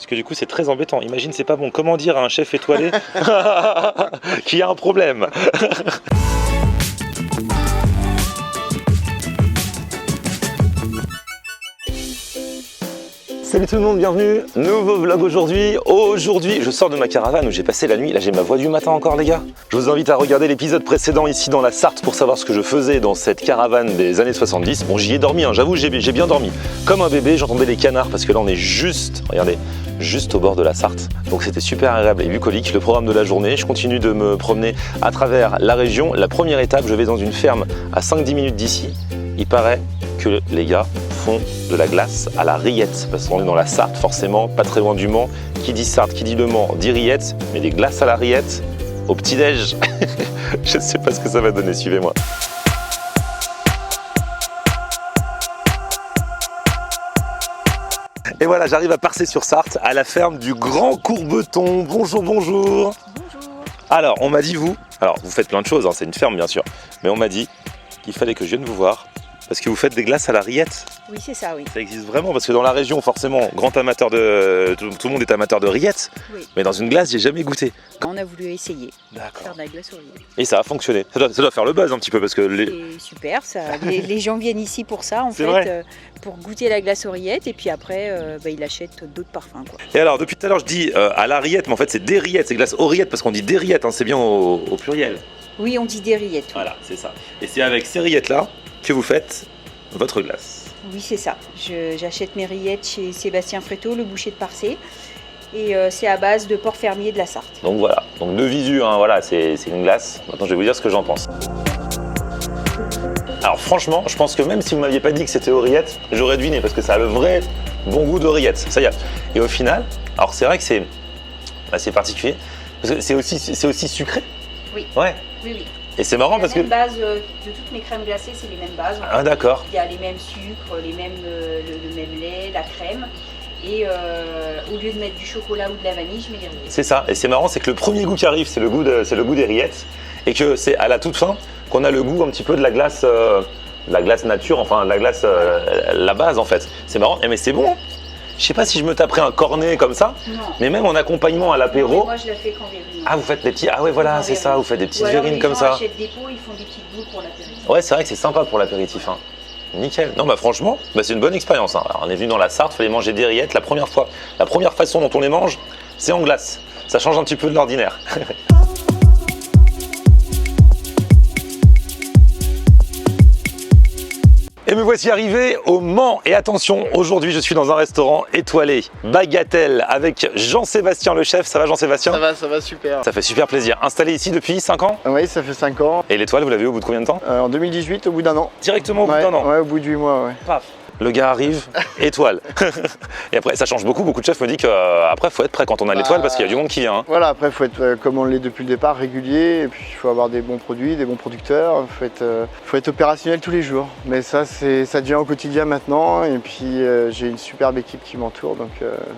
Parce que du coup c'est très embêtant. Imagine c'est pas bon. Comment dire à un chef étoilé qu'il y a un problème? Salut tout le monde, bienvenue, nouveau vlog aujourd'hui. Aujourd'hui, je sors de ma caravane où j'ai passé la nuit. Là, j'ai ma voix du matin encore, les gars. Je vous invite à regarder l'épisode précédent ici dans la Sarthe pour savoir ce que je faisais dans cette caravane des années 70. Bon, j'y ai dormi, hein. J'avoue, j'ai bien dormi. Comme un bébé, j'entendais les canards parce que là, on est juste, regardez, juste au bord de la Sarthe. Donc, c'était super agréable et bucolique. Le programme de la journée, je continue de me promener à travers la région. La première étape, je vais dans une ferme à 5-10 minutes d'ici. Il paraît que les gars font de la glace à la rillette, parce qu'on est dans la Sarthe forcément, pas très loin du Mans. Qui dit Sarthe, qui dit Le Mans, dit rillette, mais des glaces à la rillette au petit-déj. Je ne sais pas ce que ça va donner, suivez-moi. Et voilà, j'arrive à Parçay-sur-Sarthe, à la ferme du Grand Courbeton. Bonjour, bonjour. Bonjour. Alors, on m'a dit vous faites plein de choses, hein, c'est une ferme bien sûr, mais on m'a dit qu'il fallait que je vienne vous voir parce que vous faites des glaces à la rillette. Oui, c'est ça, oui. Ça existe vraiment parce que dans la région, forcément, tout le monde est amateur de rillettes, Oui. mais dans une glace, j'ai jamais goûté. On a voulu essayer D'accord. faire de la glace aux rillettes. Et ça a fonctionné. Ça doit faire le buzz un petit peu parce que C'est super, ça. Les gens viennent ici pour ça, en C'est fait, vrai. pour goûter la glace aux rillettes, et puis après, ils achètent d'autres parfums, quoi. Et alors, depuis tout à l'heure, je dis à la rillette, mais en fait, c'est des rillettes, c'est glace aux rillettes parce qu'on dit des rillettes, hein, c'est bien au pluriel. Oui, on dit des rillettes. Oui. Voilà, c'est ça. Et c'est avec ces rillettes-là que vous faites votre glace. Oui, c'est ça. J'achète mes rillettes chez Sébastien Fréteau, le boucher de Parçay, et c'est à base de porc fermier de la Sarthe. Donc voilà, donc de visu, hein, voilà, c'est une glace. Maintenant, je vais vous dire ce que j'en pense. Alors franchement, je pense que même si vous m'aviez pas dit que c'était aux rillettes, j'aurais deviné parce que ça a le vrai bon goût de rillettes. Ça y est. Et au final, alors c'est vrai que c'est assez particulier parce que c'est aussi sucré. Oui. Ouais. Oui, oui. Et c'est marrant parce que. La même base de toutes mes crèmes glacées, c'est les mêmes bases. Ah d'accord. Il y a les mêmes sucres, le même lait, la crème. Et au lieu de mettre du chocolat ou de la vanille, je mets des rillettes. C'est ça. Et c'est marrant, c'est que le premier goût qui arrive, c'est le goût des rillettes, et que c'est à la toute fin qu'on a le goût un petit peu de la glace nature, enfin la glace la base en fait. C'est marrant. Mais c'est bon. Je sais pas si je me taperais un cornet comme ça, Non. mais même en accompagnement à Mais l'apéro. moi, je la fais qu'en verrine. Ah, vous faites des petits. Ah ouais, voilà, c'est ça. Vous faites des petites Ou alors, verrines comme ça. Les gens achètent des pots, ils font des petites boules pour l'apéritif. Ouais, c'est vrai que c'est sympa pour l'apéritif. Hein. Nickel. Non, bah franchement, c'est une bonne expérience. Hein. Alors, on est venu dans la Sarthe, il fallait manger des rillettes. La première façon dont on les mange, c'est en glace. Ça change un petit peu de l'ordinaire. Et me voici arrivé au Mans. Et attention, aujourd'hui je suis dans un restaurant étoilé, Bagatelle, avec Jean-Sébastien le chef. Ça va Jean-Sébastien? Ça va super. Ça fait super plaisir. Installé ici depuis 5 ans? Oui, ça fait 5 ans. Et l'étoile, vous l'avez eu au bout de combien de temps? En 2018, au bout d'un an. Directement au bout d'un an? Ouais, au bout de 8 mois, ouais. Paf. Le gars arrive, étoile. Et après, ça change beaucoup. Beaucoup de chefs me disent qu'après, il faut être prêt quand on a l'étoile parce qu'il y a du monde qui vient. Hein. Voilà, après, il faut être, comme on l'est depuis le départ, régulier. Et puis, il faut avoir des bons produits, des bons producteurs. Il faut être opérationnel tous les jours. Mais ça devient au quotidien maintenant. Et puis, j'ai une superbe équipe qui m'entoure, donc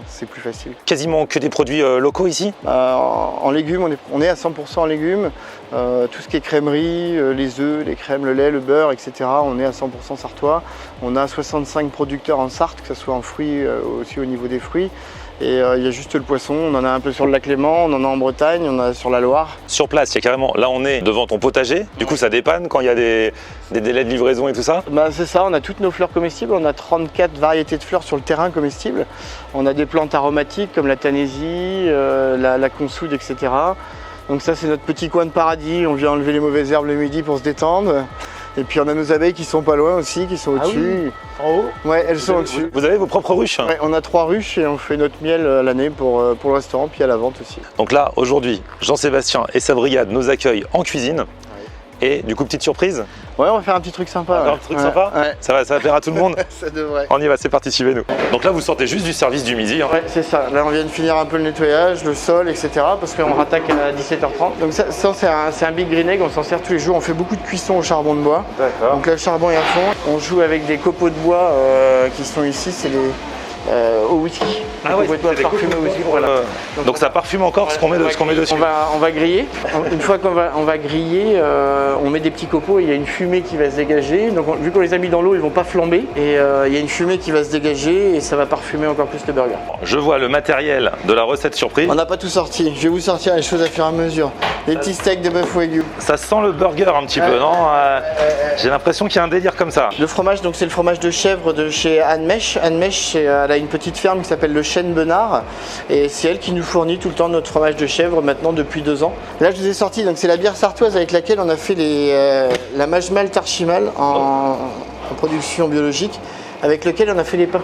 c'est plus facile. Quasiment que des produits locaux ici? En légumes, on est à 100% en légumes. Tout ce qui est crèmerie, les œufs, les crèmes, le lait, le beurre, etc. On est à 100% sartois. On a 65 producteurs en Sarthe, que ce soit en fruits, aussi au niveau des fruits. Et il y a juste le poisson, on en a un peu sur le lac Léman, on en a en Bretagne, on en a sur la Loire. Sur place, il y a carrément, là on est devant ton potager, du coup ça dépanne quand il y a des délais de livraison et tout ça? C'est ça, on a toutes nos fleurs comestibles, on a 34 variétés de fleurs sur le terrain comestibles. On a des plantes aromatiques comme la tanaisie, la consoude, etc. Donc ça c'est notre petit coin de paradis, on vient enlever les mauvaises herbes le midi pour se détendre. Et puis on a nos abeilles qui sont pas loin aussi, qui sont au-dessus. En haut? Ouais, elles sont au-dessus. Vous avez vos propres ruches? Ouais, on a 3 ruches et on fait notre miel à l'année pour le restaurant, puis à la vente aussi. Donc là, aujourd'hui, Jean-Sébastien et sa brigade nous accueillent en cuisine. Et du coup, petite surprise? Ouais, on va faire un petit truc sympa. Un petit truc sympa? Ouais. Ça va plaire à tout le monde? Ça devrait. On y va, c'est parti, suivez-nous. Donc là, vous sortez juste du service du midi. Hein. Ouais, c'est ça. Là, on vient de finir un peu le nettoyage, le sol, etc. Parce qu'on rattaque à 17h30. Donc ça c'est un Big Green Egg, on s'en sert tous les jours. On fait beaucoup de cuisson au charbon de bois. D'accord. Donc là, le charbon est à fond. On joue avec des copeaux de bois qui sont ici, c'est les au whisky. Ah ouais, on peut c'est parfumer aussi. Voilà. Donc ça parfume encore ce qu'on met dessus. On va griller. Une fois qu'on va griller, on met des petits copeaux et il y a une fumée qui va se dégager. Donc vu qu'on les a mis dans l'eau, ils vont pas flamber. Et il y a une fumée qui va se dégager et ça va parfumer encore plus le burger. Je vois le matériel de la recette surprise. On n'a pas tout sorti. Je vais vous sortir les choses à fur et à mesure. Les petits steaks de bœuf wagyu. Ça sent le burger un petit peu, non J'ai l'impression qu'il y a un délire comme ça. Le fromage, donc c'est le fromage de chèvre de chez Anne Mèche. Anne Mèche, elle a une petite ferme qui s'appelle le Chêne Benard et c'est elle qui nous fournit tout le temps notre fromage de chèvre maintenant depuis 2 ans. Là, je vous ai sorti, donc c'est la bière sartoise avec laquelle on a fait la Majmal Tarchimal en production biologique, avec lequel on a fait les pains.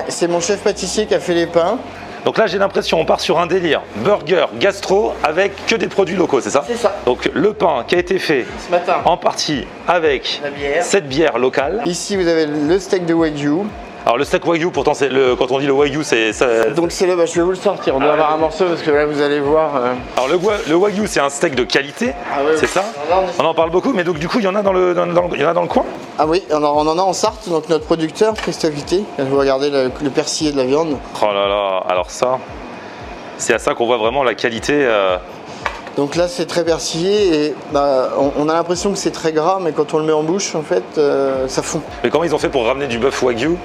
C'est mon chef pâtissier qui a fait les pains. Donc là, j'ai l'impression on part sur un délire burger gastro avec que des produits locaux, c'est ça? C'est ça. Donc le pain qui a été fait Ce matin en partie avec cette bière locale. Ici, vous avez le steak de wagyu. Alors le steak wagyu, pourtant quand on dit le wagyu, c'est ça. Donc c'est je vais vous le sortir. On doit avoir un morceau parce que là, vous allez voir. Alors le wagyu, c'est un steak de qualité, ouais, c'est ça? On en parle beaucoup, mais donc du coup, il y en a dans le coin. Ah oui, on en a en Sarthe, donc notre producteur, Christophe Vité. Vous regardez le persillé de la viande. Oh là là, alors ça, c'est à ça qu'on voit vraiment la qualité. Donc là, c'est très persillé et on a l'impression que c'est très gras, mais quand on le met en bouche, en fait, ça fond. Mais comment ils ont fait pour ramener du bœuf wagyu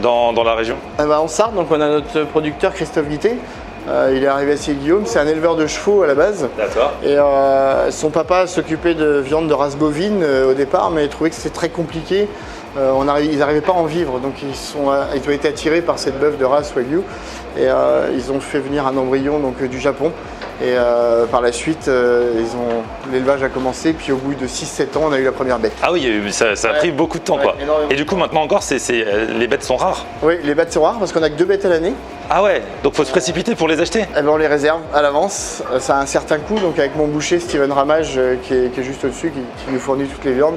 dans la région? En Sarthe, donc on a notre producteur Christophe Vité. Il est arrivé à Guillaume, c'est un éleveur de chevaux à la base. D'accord. Et son papa s'occupait de viande de race bovine au départ, mais il trouvait que c'était très compliqué. Ils n'arrivaient pas à en vivre, donc ils ont été attirés par cette bœuf de race Wagyu. Et ils ont fait venir un embryon du Japon. Et par la suite, l'élevage a commencé, puis au bout de 6-7 ans, on a eu la première bête. Ah oui, ça a pris beaucoup de temps, quoi. Énormément. Et du coup, maintenant encore, les bêtes sont rares. Oui, les bêtes sont rares parce qu'on a que 2 bêtes à l'année. Ah ouais, donc faut se précipiter pour les acheter. Eh ben, on les réserve à l'avance, ça a un certain coût, donc avec mon boucher Steven Ramage qui est juste au-dessus, qui nous fournit toutes les viandes,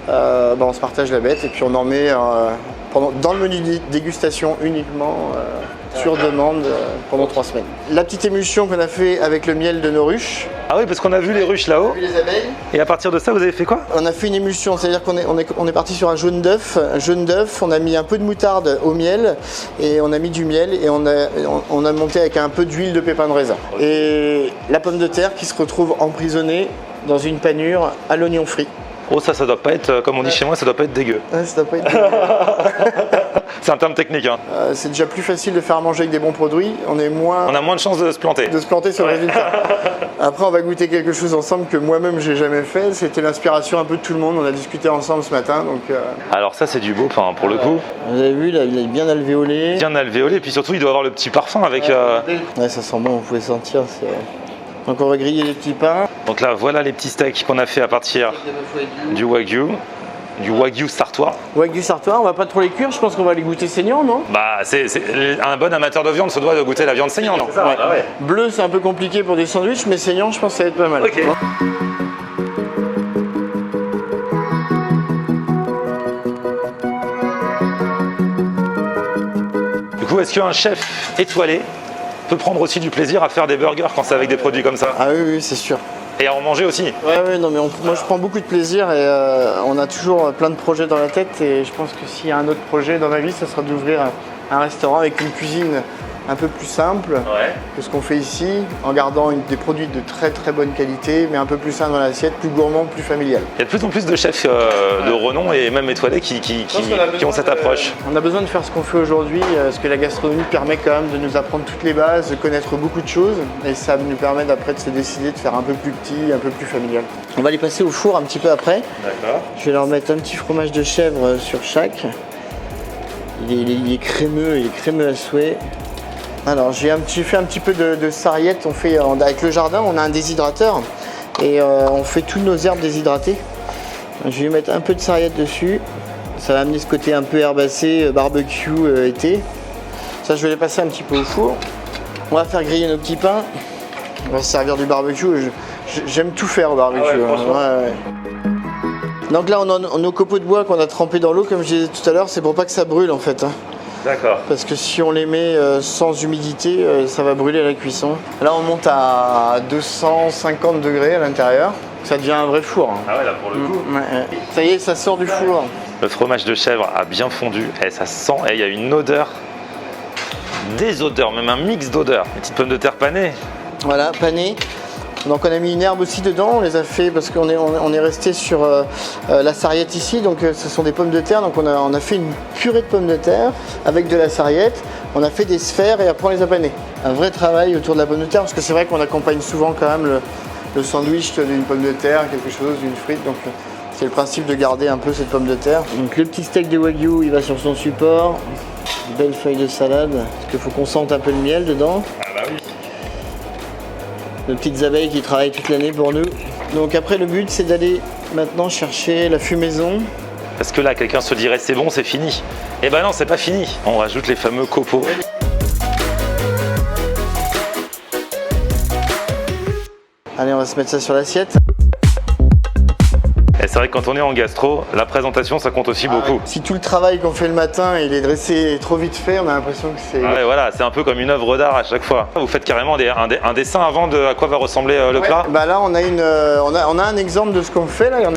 on se partage la bête et puis on en met dans le menu dégustation uniquement sur demande pendant 3 semaines. La petite émulsion qu'on a fait avec le miel de nos ruches. Ah oui, parce qu'on a vu les ruches là-haut. Les abeilles. Et à partir de ça, vous avez fait quoi? On a fait une émulsion, c'est-à-dire qu'on est parti sur un jaune d'œuf. On a mis un peu de moutarde au miel et on a mis du miel et on a monté avec un peu d'huile de pépins de raisin. Et la pomme de terre qui se retrouve emprisonnée dans une panure à l'oignon frit. Oh, ça doit pas être, comme on dit chez moi, ça doit pas être dégueu. Ouais, ça doit pas être dégueu. C'est un terme technique, hein. C'est déjà plus facile de faire manger avec des bons produits. On a moins de chances de se planter. Sur le résultat. Après, on va goûter quelque chose ensemble que moi-même j'ai jamais fait. C'était l'inspiration un peu de tout le monde. On a discuté ensemble ce matin. Alors ça, c'est du beau pain pour le coup. Vous avez vu, là, il est bien alvéolé. Bien alvéolé, puis surtout, il doit avoir le petit parfum avec. Ouais, ça sent bon. Vous pouvez sentir. Donc on va griller les petits pains. Donc là, voilà les petits steaks qu'on a fait à partir du wagyu sartois. Wagyu sartois, on va pas trop les cuire, je pense qu'on va les goûter saignants, non? Bah, c'est un bon amateur de viande se doit de goûter la viande saignante. C'est ça, ouais. Bleu, c'est un peu compliqué pour des sandwichs, mais saignant, je pense que ça va être pas mal. Okay. Du coup, est-ce qu'un chef étoilé peut prendre aussi du plaisir à faire des burgers quand c'est avec des produits comme ça? Ah oui, c'est sûr. Et à en manger aussi. Ouais, non, mais moi je prends beaucoup de plaisir et on a toujours plein de projets dans la tête et je pense que s'il y a un autre projet dans ma vie, ça sera d'ouvrir un restaurant avec une cuisine un peu plus simple que ce qu'on fait ici, en gardant des produits de très très bonne qualité, mais un peu plus sain dans l'assiette, plus gourmand, plus familial. Il y a de plus en plus de chefs de renom et même étoilés qui ont cette approche. On a besoin de faire ce qu'on fait aujourd'hui, parce que la gastronomie permet quand même de nous apprendre toutes les bases, de connaître beaucoup de choses, et ça nous permet d'après de se décider de faire un peu plus petit, un peu plus familial. On va les passer au four un petit peu après. D'accord. Je vais leur mettre un petit fromage de chèvre sur chaque. Il est crémeux à souhait. Alors j'ai fait un petit peu de sarriette, avec le jardin on a un déshydrateur et on fait toutes nos herbes déshydratées. Je vais mettre un peu de sarriette dessus, ça va amener ce côté un peu herbacé, barbecue été. Ça je vais les passer un petit peu au four. On va faire griller nos petits pains, on va se servir du barbecue, j'aime tout faire au barbecue. Ah ouais, franchement. Ouais. Donc là on a nos copeaux de bois qu'on a trempés dans l'eau comme je disais tout à l'heure, c'est pour pas que ça brûle en fait. D'accord. Parce que si on les met sans humidité, ça va brûler à la cuisson. Là, on monte à 250 degrés à l'intérieur. Ça devient un vrai four. Ah ouais, là pour le coup. Ouais. Ça y est, ça sort du four. Le fromage de chèvre a bien fondu et ça sent, et il y a une odeur des odeurs, même un mix d'odeurs. Les petites pommes de terre panées. Voilà, panées. Donc on a mis une herbe aussi dedans, on les a fait parce qu'on est resté sur la sarriette ici, donc ce sont des pommes de terre, donc on a fait une purée de pommes de terre avec de la sarriette, on a fait des sphères et après on les a panées. Un vrai travail autour de la pomme de terre parce que c'est vrai qu'on accompagne souvent quand même le sandwich d'une pomme de terre, quelque chose, d'une frite, donc c'est le principe de garder un peu cette pomme de terre. Donc le petit steak de wagyu, il va sur son support, une belle feuille de salade, parce qu'il faut qu'on sente un peu le miel dedans. Ah bah oui. Nos petites abeilles qui travaillent toute l'année pour nous. Donc après le but c'est d'aller maintenant chercher la fumaison. Parce que là, quelqu'un se dirait c'est bon, c'est fini. Eh ben non, c'est pas fini. On rajoute les fameux copeaux. Allez, on va se mettre ça sur l'assiette. Et c'est vrai que quand on est en gastro, la présentation ça compte aussi beaucoup. Si tout le travail qu'on fait le matin il est dressé trop vite fait, on a l'impression que c'est... Ouais, voilà, c'est un peu comme une œuvre d'art à chaque fois. Vous faites carrément un dessin avant de à quoi va ressembler le plat. Bah là on a un exemple de ce qu'on fait là, on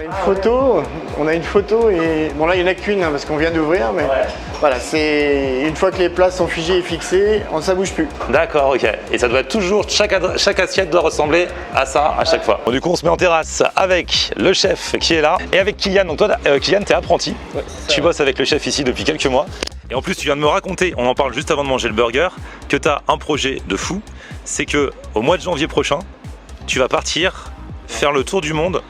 a une photo. Et bon là il n'y en a qu'une parce qu'on vient d'ouvrir, mais voilà, c'est une fois que les plats sont figés et fixés, ça bouge plus. D'accord, ok. Et ça doit être toujours, chaque assiette doit ressembler à ça à chaque fois. Bon, du coup on se met en terrasse avec le chef qui est là et avec Kylian. Donc toi Kylian, t'es apprenti, tu bosses avec le chef ici depuis quelques mois. Et en plus tu viens de me raconter, on en parle juste avant de manger le burger, que tu as un projet de fou, c'est que au mois de janvier prochain, tu vas partir faire le tour du monde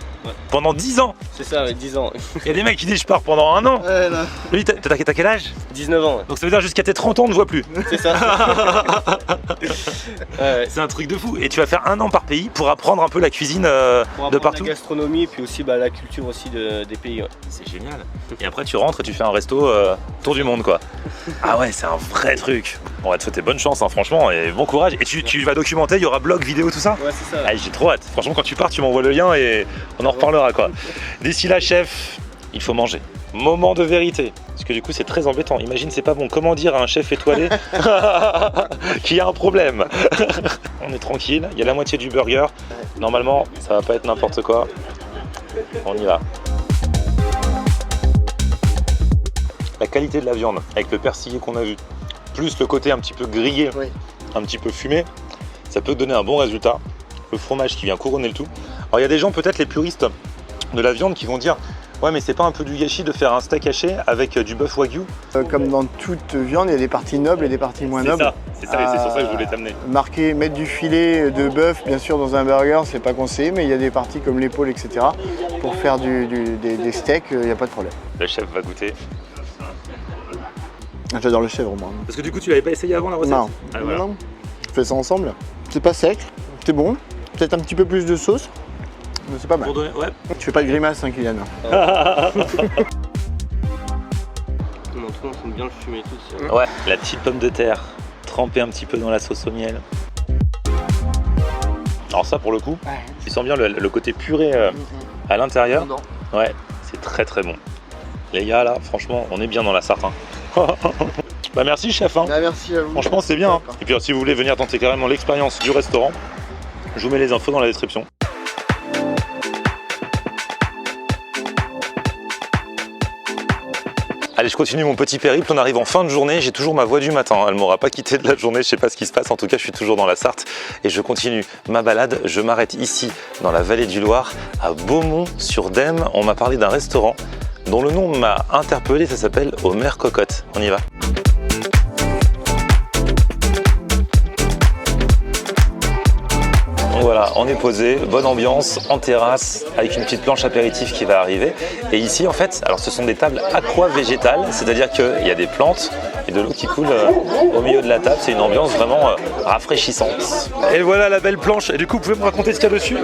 pendant 10 ans. C'est ça, 10 ans. Il y a des mecs qui disent je pars pendant un an. Ouais, non. Lui, t'as quel âge? 19 ans. Ouais. Donc ça veut dire jusqu'à tes 30 ans on ne voit plus. C'est ça. Ouais. C'est un truc de fou. Et tu vas faire un an par pays pour apprendre un peu la cuisine de partout. La gastronomie et puis aussi la culture aussi des pays. Ouais. C'est génial. Et après tu rentres et tu fais un resto tour du monde quoi. Ah ouais, c'est un vrai truc. On va te souhaiter bonne chance hein, franchement et bon courage. Et tu vas documenter, il y aura blog, vidéo, tout ça? Ouais, c'est ça. Ah, j'ai trop hâte. Franchement quand tu pars tu m'envoies le lien et on en reparlera quoi. D'ici là chef, il faut manger. Moment de vérité. Parce que du coup c'est très embêtant. Imagine c'est pas bon. Comment dire à un chef étoilé qu'il y a un problème? On est tranquille, il y a la moitié du burger. Normalement ça va pas être n'importe quoi. On y va. La qualité de la viande avec le persillé qu'on a vu, plus le côté un petit peu grillé, un petit peu fumé, ça peut donner un bon résultat. Le fromage qui vient couronner le tout. Alors il y a des gens peut-être les puristes de la viande qui vont dire ouais mais c'est pas un peu du gâchis de faire un steak haché avec du bœuf wagyu? Comme dans toute viande, il y a des parties nobles et des parties moins nobles. C'est ça, et c'est sur ça que je voulais t'amener. Mettre du filet de bœuf, bien sûr, dans un burger, c'est pas conseillé, mais il y a des parties comme l'épaule, etc. Pour faire des steaks, il n'y a pas de problème. Le chef va goûter. J'adore le chèvre, moi. Parce que du coup, tu l'avais pas essayé avant la recette? Non. Ah, voilà. Non. On fait ça ensemble. C'est pas sec, c'est bon. Peut-être un petit peu plus de sauce. Mais c'est pas mal. Ouais. Tu fais pas de grimace, hein, Kylian. Non, tout le monde aime bien le fumer et tout. Ouais, la petite pomme de terre trempée un petit peu dans la sauce au miel. Alors ça, pour le coup, tu sens bien le côté puré à l'intérieur. Ouais, c'est très très bon. Les gars, là, franchement, on est bien dans la Sarthe. Hein. Bah merci chef. Hein. Ah, merci à vous. Franchement, c'est bien. Hein. Et puis si vous voulez venir tenter carrément l'expérience du restaurant, je vous mets les infos dans la description. Allez, je continue mon petit périple, on arrive en fin de journée, j'ai toujours ma voix du matin, elle m'aura pas quitté de la journée, je sais pas ce qui se passe, en tout cas je suis toujours dans la Sarthe et je continue ma balade, je m'arrête ici dans la vallée du Loir, à Beaumont-sur-Dème, on m'a parlé d'un restaurant dont le nom m'a interpellé, ça s'appelle Omer Cocotte, on y va. Donc voilà, on est posé, bonne ambiance, en terrasse, avec une petite planche apéritif qui va arriver. Et ici, en fait, alors ce sont des tables aqua-végétales, c'est-à-dire qu'il y a des plantes et de l'eau qui coule au milieu de la table. C'est une ambiance vraiment rafraîchissante. Et voilà la belle planche. Et du coup, vous pouvez me raconter ce qu'il y a dessus?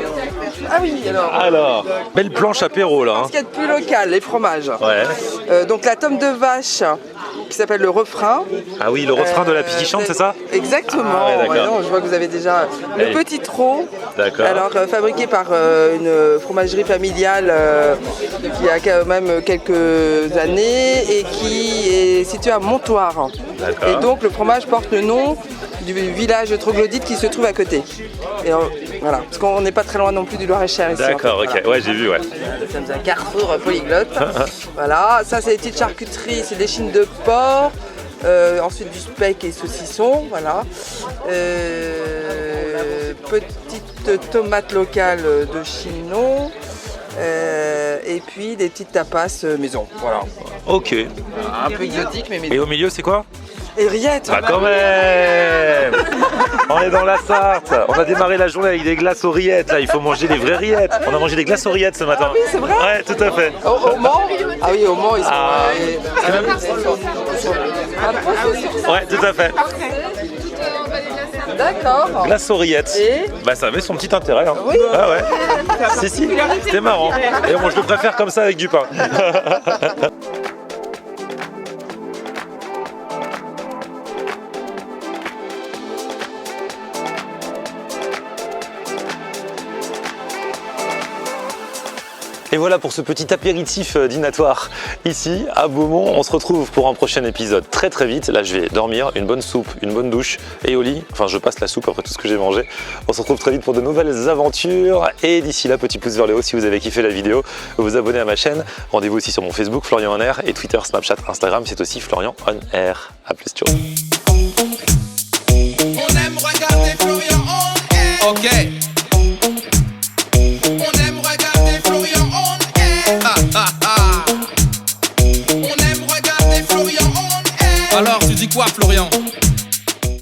Ah oui, Alors, belle planche apéro là. Hein. Ce qu'il y a de plus local, les fromages. Ouais. Donc la tome de vache qui s'appelle le refrain. Ah oui, le refrain de la pie qui chante, c'est ça? Exactement. Ah ouais, non, je vois que vous avez déjà le petit trot. D'accord. Alors fabriqué par une fromagerie familiale qui a quand même quelques années et qui est située à Montoire. D'accord. Et donc le fromage porte le nom du village troglodyte qui se trouve à côté. Et voilà, parce qu'on n'est pas très loin non plus du Loir-et-Cher ici. D'accord, en fait, ok, voilà. ouais, j'ai vu, ouais. Nous sommes un carrefour polyglotte. Voilà, ça c'est des petites charcuteries, c'est des chines de porc, Ensuite du speck et saucisson, voilà. Petite tomate locale de Chinon. Et puis des petites tapas maison, voilà. Ok. Un peu exotique mais maison. Et au milieu, c'est quoi? Et rillettes. Bah quand même. On est dans la Sarthe. On a démarré la journée avec des glaces aux rillettes. Là, il faut manger des vraies rillettes. On a mangé des glaces aux rillettes ce matin. Ah oui, c'est vrai. Ouais, tout à fait. Au Mans. Ah oui, au Mans, ils sont... Ouais, tout à fait. D'accord. Glace aux rillettes. Et bah ça avait son petit intérêt. Hein. Oui. Ah ouais. Si, c'était marrant. Et moi je le préfère comme ça avec du pain. Et voilà pour ce petit apéritif dînatoire ici à Beaumont. On se retrouve pour un prochain épisode très très vite. Là je vais dormir, une bonne soupe, une bonne douche et au lit. Enfin je passe la soupe après tout ce que j'ai mangé. On se retrouve très vite pour de nouvelles aventures. Et d'ici là, petit pouce vers le haut si vous avez kiffé la vidéo. Vous abonnez à ma chaîne. Rendez-vous aussi sur mon Facebook Florian On Air et Twitter, Snapchat, Instagram. C'est aussi Florian On Air. A plus, ciao. On aime regarder Florian On Air. Ok. On aime regarder Florian On Air. On aime regarder Florian On Air. Alors tu dis quoi Florian?